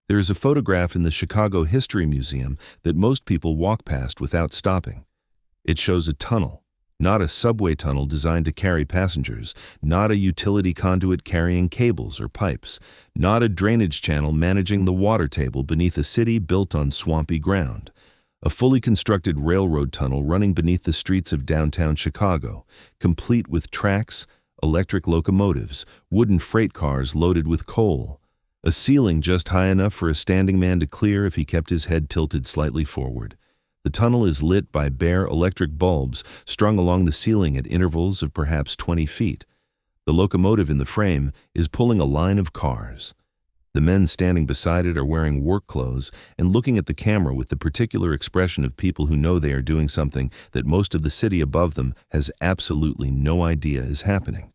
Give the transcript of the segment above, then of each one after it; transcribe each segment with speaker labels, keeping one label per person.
Speaker 1: There is a photograph in the Chicago History Museum that most people walk past without stopping. It shows a tunnel, not a subway tunnel designed to carry passengers, not a utility conduit carrying cables or pipes, not a drainage channel managing the water table beneath a city built on swampy ground. A fully constructed railroad tunnel running beneath the streets of downtown Chicago, complete with tracks, electric locomotives, wooden freight cars loaded with coal, a ceiling just high enough for a standing man to clear if he kept his head tilted slightly forward. The tunnel is lit by bare electric bulbs strung along the ceiling at intervals of perhaps 20 feet. The locomotive in the frame is pulling a line of cars. The men standing beside it are wearing work clothes and looking at the camera with the particular expression of people who know they are doing something that most of the city above them has absolutely no idea is happening.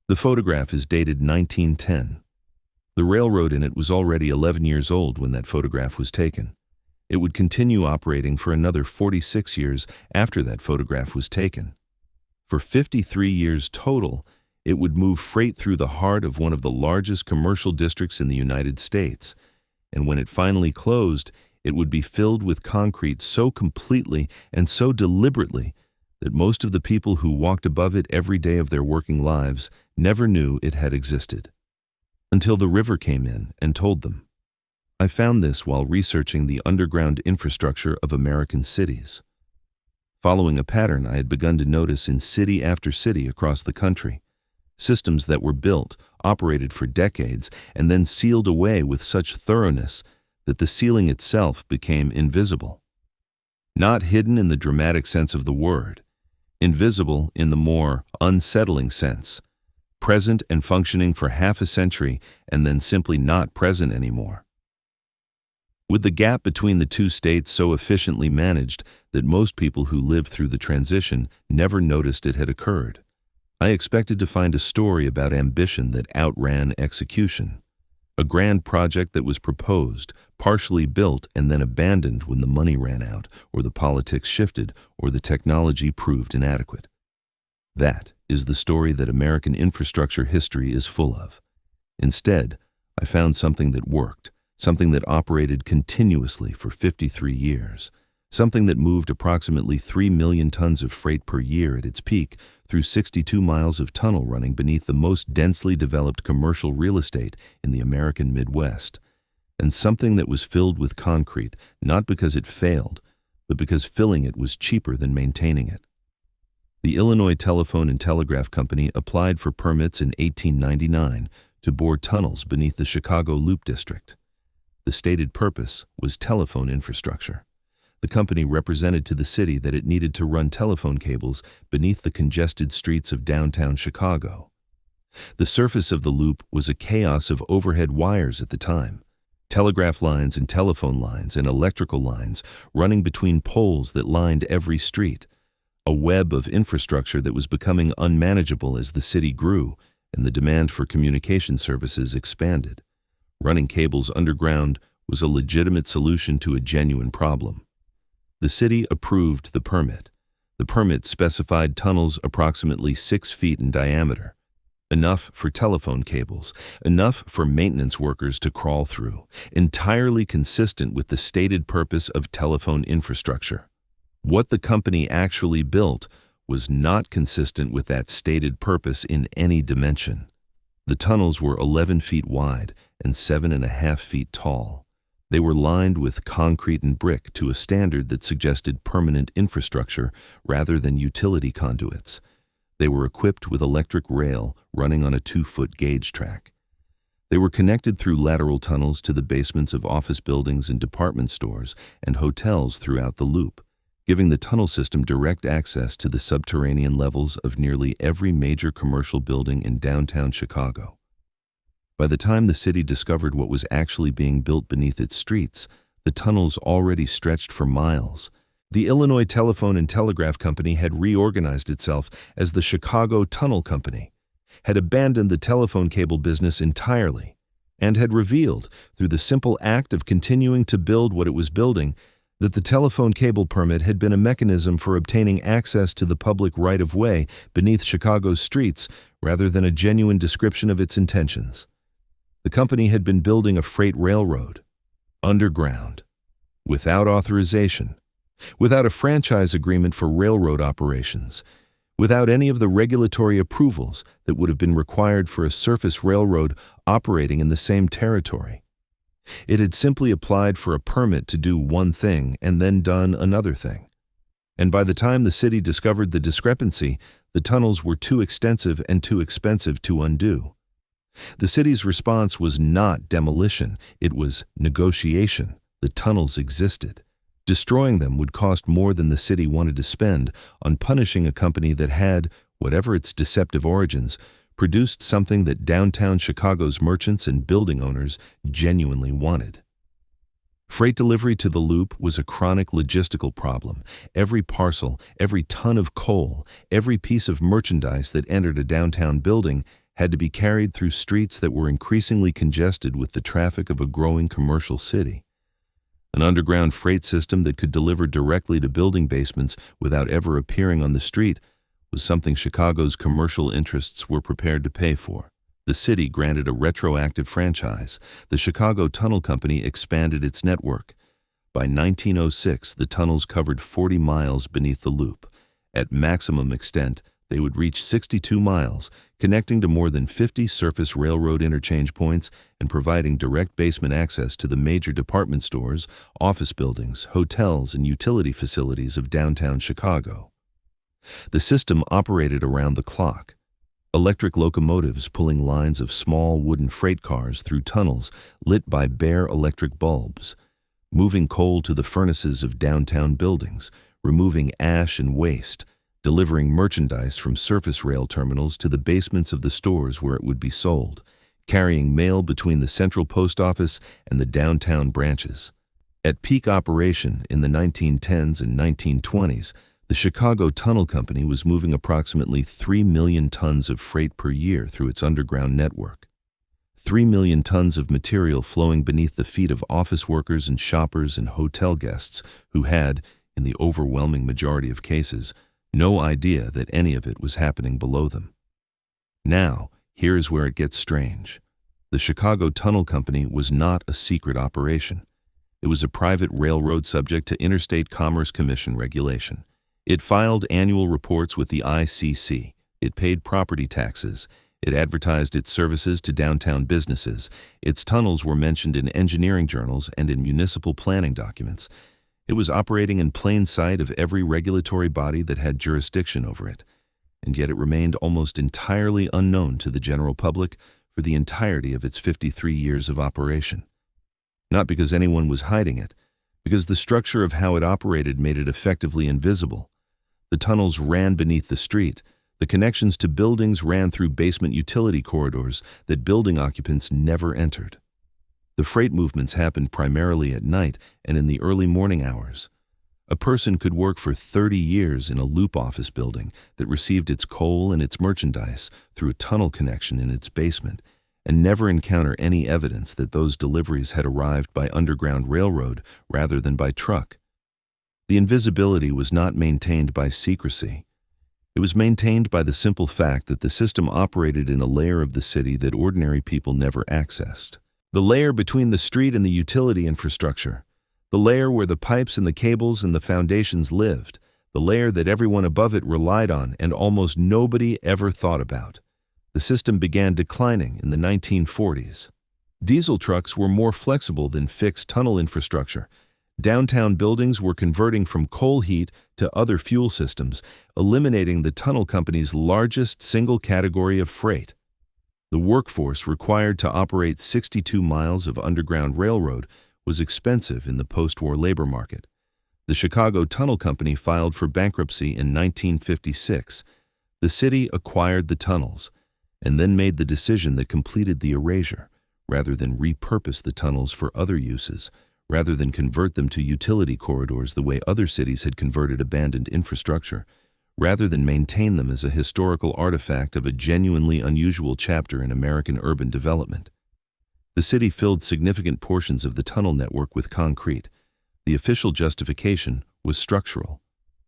Speaker 1: The photograph is dated 1910. The railroad in it was already 11 years old when that photograph was taken. It would continue operating for another 46 years after that photograph was taken. For 53 years total, it would move freight through the heart of one of the largest commercial districts in the United States, and when it finally closed, it would be filled with concrete so completely and so deliberately that most of the people who walked above it every day of their working lives never knew it had existed. Until the river came in and told them. I found this while researching the underground infrastructure of American cities. Following a pattern I had begun to notice in city after city across the country, systems that were built, operated for decades, and then sealed away with such thoroughness that the ceiling itself became invisible. Not hidden in the dramatic sense of the word, invisible in the more unsettling sense, present and functioning for half a century and then simply not present anymore. With the gap between the two states so efficiently managed that most people who lived through the transition never noticed it had occurred, I expected to find a story about ambition that outran execution, a grand project that was proposed, partially built, and then abandoned when the money ran out, or the politics shifted, or the technology proved inadequate. That is the story that American infrastructure history is full of. Instead, I found something that worked, something that operated continuously for 53 years, something that moved approximately 3 million tons of freight per year at its peak through 62 miles of tunnel running beneath the most densely developed commercial real estate in the American Midwest, and something that was filled with concrete, not because it failed, but because filling it was cheaper than maintaining it. The Illinois Telephone and Telegraph Company applied for permits in 1899 to bore tunnels beneath the Chicago Loop District. The stated purpose was telephone infrastructure. The company represented to the city that it needed to run telephone cables beneath the congested streets of downtown Chicago. The surface of the loop was a chaos of overhead wires at the time, telegraph lines and telephone lines and electrical lines running between poles that lined every street, a web of infrastructure that was becoming unmanageable as the city grew and the demand for communication services expanded. Running cables underground was a legitimate solution to a genuine problem. The city approved the permit. The permit specified tunnels approximately 6 feet in diameter, enough for telephone cables, enough for maintenance workers to crawl through, entirely consistent with the stated purpose of telephone infrastructure. What the company actually built was not consistent with that stated purpose in any dimension. The tunnels were 11 feet wide and 7.5 feet tall. They were lined with concrete and brick to a standard that suggested permanent infrastructure rather than utility conduits. They were equipped with electric rail running on a 2-foot gauge track. They were connected through lateral tunnels to the basements of office buildings and department stores and hotels throughout the loop, giving the tunnel system direct access to the subterranean levels of nearly every major commercial building in downtown Chicago. By the time the city discovered what was actually being built beneath its streets, the tunnels already stretched for miles. The Illinois Telephone and Telegraph Company had reorganized itself as the Chicago Tunnel Company, had abandoned the telephone cable business entirely, and had revealed, through the simple act of continuing to build what it was building, that the telephone cable permit had been a mechanism for obtaining access to the public right-of-way beneath Chicago's streets rather than a genuine description of its intentions. The company had been building a freight railroad, Underground, without authorization, without a franchise agreement for railroad operations, without any of the regulatory approvals that would have been required for a surface railroad operating in the same territory. It had simply applied for a permit to do one thing and then done another thing. And by the time the city discovered the discrepancy, the tunnels were too extensive and too expensive to undo. The city's response was not demolition, it was negotiation. The tunnels existed. Destroying them would cost more than the city wanted to spend on punishing a company that had, whatever its deceptive origins, produced something that downtown Chicago's merchants and building owners genuinely wanted. Freight delivery to the Loop was a chronic logistical problem. Every parcel, every ton of coal, every piece of merchandise that entered a downtown building had to be carried through streets that were increasingly congested with the traffic of a growing commercial city. An underground freight system that could deliver directly to building basements without ever appearing on the street was something Chicago's commercial interests were prepared to pay for. The city granted a retroactive franchise. The Chicago Tunnel Company expanded its network. By 1906, the tunnels covered 40 miles beneath the Loop. At maximum extent, they would reach 62 miles, connecting to more than 50 surface railroad interchange points and providing direct basement access to the major department stores, office buildings, hotels, and utility facilities of downtown Chicago. The system operated around the clock. Electric locomotives pulling lines of small wooden freight cars through tunnels lit by bare electric bulbs, moving coal to the furnaces of downtown buildings, removing ash and waste, delivering merchandise from surface rail terminals to the basements of the stores where it would be sold, carrying mail between the central post office and the downtown branches. At peak operation in the 1910s and 1920s, the Chicago Tunnel Company was moving approximately 3 million tons of freight per year through its underground network. 3 million tons of material flowing beneath the feet of office workers and shoppers and hotel guests who had, in the overwhelming majority of cases, no idea that any of it was happening below them. Now, here is where it gets strange. The Chicago Tunnel Company was not a secret operation. It was a private railroad subject to Interstate Commerce Commission regulation. It filed annual reports with the ICC. It paid property taxes. It advertised its services to downtown businesses. Its tunnels were mentioned in engineering journals and in municipal planning documents. It was operating in plain sight of every regulatory body that had jurisdiction over it, and yet it remained almost entirely unknown to the general public for the entirety of its 53 years of operation. Not because anyone was hiding it, because the structure of how it operated made it effectively invisible. The tunnels ran beneath the street. The connections to buildings ran through basement utility corridors that building occupants never entered. The freight movements happened primarily at night and in the early morning hours. A person could work for 30 years in a Loop office building that received its coal and its merchandise through a tunnel connection in its basement and never encounter any evidence that those deliveries had arrived by underground railroad rather than by truck. The invisibility was not maintained by secrecy. It was maintained by the simple fact that the system operated in a layer of the city that ordinary people never accessed. The layer between the street and the utility infrastructure. The layer where the pipes and the cables and the foundations lived. The layer that everyone above it relied on and almost nobody ever thought about. The system began declining in the 1940s. Diesel trucks were more flexible than fixed tunnel infrastructure. Downtown buildings were converting from coal heat to other fuel systems, eliminating the tunnel company's largest single category of freight. The workforce required to operate 62 miles of underground railroad was expensive in the post-war labor market. The Chicago Tunnel Company filed for bankruptcy in 1956. The city acquired the tunnels and then made the decision that completed the erasure, rather than repurpose the tunnels for other uses, rather than convert them to utility corridors the way other cities had converted abandoned infrastructure, rather than maintain them as a historical artifact of a genuinely unusual chapter in American urban development. The city filled significant portions of the tunnel network with concrete. The official justification was structural.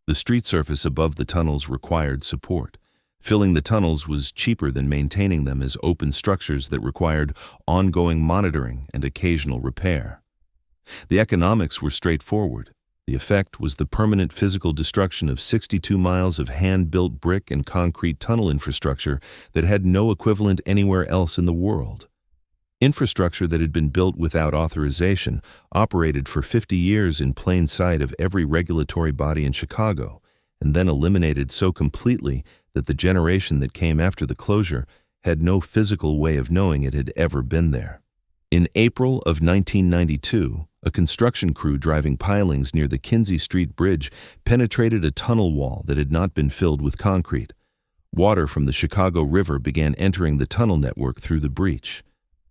Speaker 1: The street surface above the tunnels required support. Filling the tunnels was cheaper than maintaining them as open structures that required ongoing monitoring and occasional repair. The economics were straightforward. The effect was the permanent physical destruction of 62 miles of hand-built brick and concrete tunnel infrastructure that had no equivalent anywhere else in the world. Infrastructure that had been built without authorization, operated for 50 years in plain sight of every regulatory body in Chicago, and then eliminated so completely that the generation that came after the closure had no physical way of knowing it had ever been there. In April of 1992, a construction crew driving pilings near the Kinsey Street Bridge penetrated a tunnel wall that had not been filled with concrete. Water from the Chicago River began entering the tunnel network through the breach.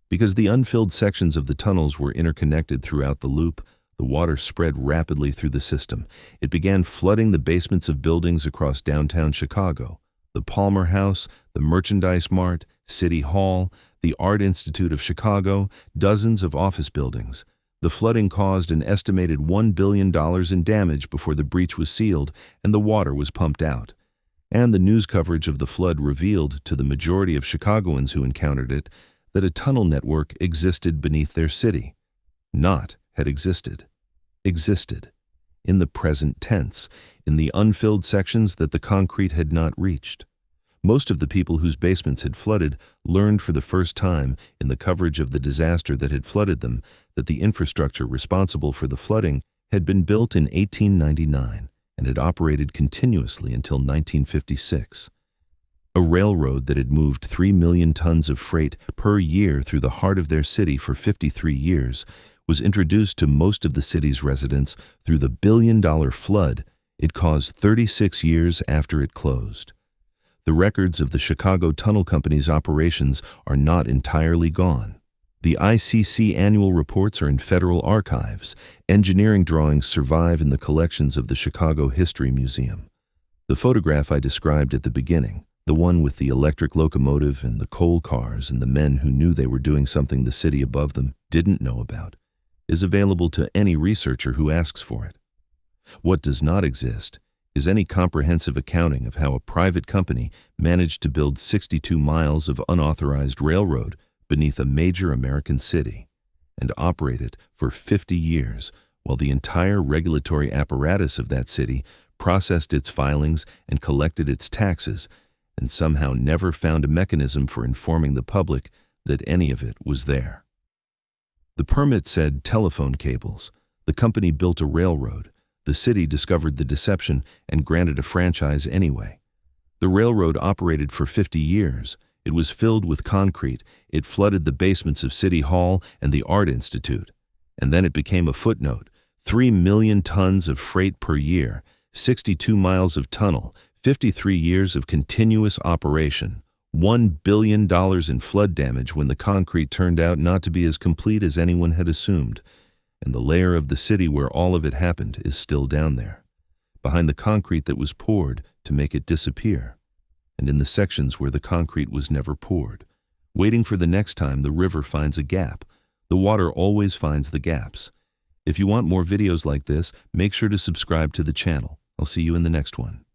Speaker 1: Because the unfilled sections of the tunnels were interconnected throughout the loop, the water spread rapidly through the system. It began flooding the basements of buildings across downtown Chicago: the Palmer House, the Merchandise Mart, City Hall, the Art Institute of Chicago, dozens of office buildings. The flooding caused an estimated $1 billion in damage before the breach was sealed and the water was pumped out. And the news coverage of the flood revealed to the majority of Chicagoans who encountered it that a tunnel network existed beneath their city. Not had existed. Existed. In the present tense, in the unfilled sections that the concrete had not reached. Most of the people whose basements had flooded learned for the first time in the coverage of the disaster that had flooded them that the infrastructure responsible for the flooding had been built in 1899 and had operated continuously until 1956. A railroad that had moved 3 million tons of freight per year through the heart of their city for 53 years was introduced to most of the city's residents through the billion-dollar flood it caused 36 years after it closed. The records of the Chicago Tunnel Company's operations are not entirely gone. The ICC annual reports are in federal archives. Engineering drawings survive in the collections of the Chicago History Museum. The photograph I described at the beginning, the one with the electric locomotive and the coal cars and the men who knew they were doing something the city above them didn't know about, is available to any researcher who asks for it. What does not exist is any comprehensive accounting of how a private company managed to build 62 miles of unauthorized railroad beneath a major American city and operate it for 50 years while the entire regulatory apparatus of that city processed its filings and collected its taxes and somehow never found a mechanism for informing the public that any of it was there. The permit said telephone cables. The company built a railroad. The city discovered the deception and granted a franchise anyway. The railroad operated for 50 years. It was filled with concrete. It flooded the basements of City Hall and the Art Institute. And then it became a footnote. 3 million tons of freight per year, 62 miles of tunnel, 53 years of continuous operation, $1 billion in flood damage when the concrete turned out not to be as complete as anyone had assumed. And the layer of the city where all of it happened is still down there, behind the concrete that was poured to make it disappear, and in the sections where the concrete was never poured, waiting for the next time the river finds a gap. The water always finds the gaps. If you want more videos like this, make sure to subscribe to the channel. I'll see you in the next one.